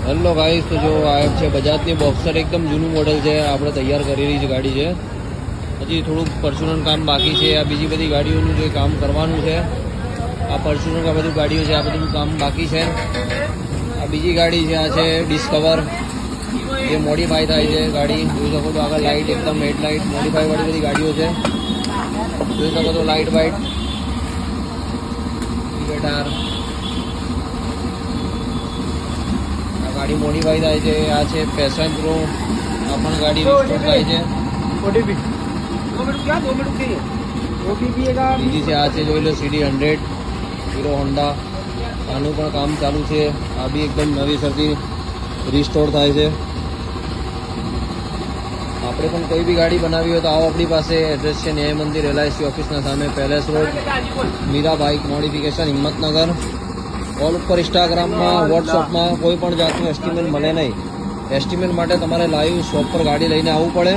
Hello guys, તો જો આ છે બજાજની બોક્સર, એકદમ જૂનું મોડલ છે. આપણે તૈયાર કરેલી જ ગાડી છે. હજી થોડુંક પરચુનર કામ બાકી છે. આ બીજી બધી ગાડીઓનું જે કામ કરવાનું છે, આ પરચુનર આ બધું ગાડીઓ છે, આ બધું કામ બાકી છે. આ બીજી ગાડી છે, આ છે ડિસ્કવર, જે મોડિફાઈ થાય છે ગાડી. જોઈ શકો તો આગળ લાઇટ એકદમ હેડલાઇટ મોડિફાઈ વાળી બધી ગાડીઓ છે. જોઈ શકો તો લાઇટ વાઇટ ઇન્ડિકેટર. આ ગાડી મોડિફાઈ થાય છે. આ છે પેશન પ્રો, આ પણ ગાડી રિસ્ટોર થાય છે. બીજી છે આ છે, જોઈ લો CD100 હીરો હોન્ડા, આનું પણ કામ ચાલુ છે. આ બી એકદમ નવીસરથી રિસ્ટોર થાય છે. આપણે પણ કોઈ બી ગાડી બનાવી હોય તો આવો આપણી પાસે. એડ્રેસ છે ન્યાય મંદિર LIC ઓફિસના સામે, palace road, Meera bike modification, Himmatnagar. Call ઉપર ઇન્સ્ટાગ્રામમાં વોટ્સઅપમાં કોઈ પણ જાતનું એસ્ટિમેટ મળે નહીં. એસ્ટિમેટ માટે તમારે લાઈવ શોપ પર ગાડી લઈને આવવું પડે.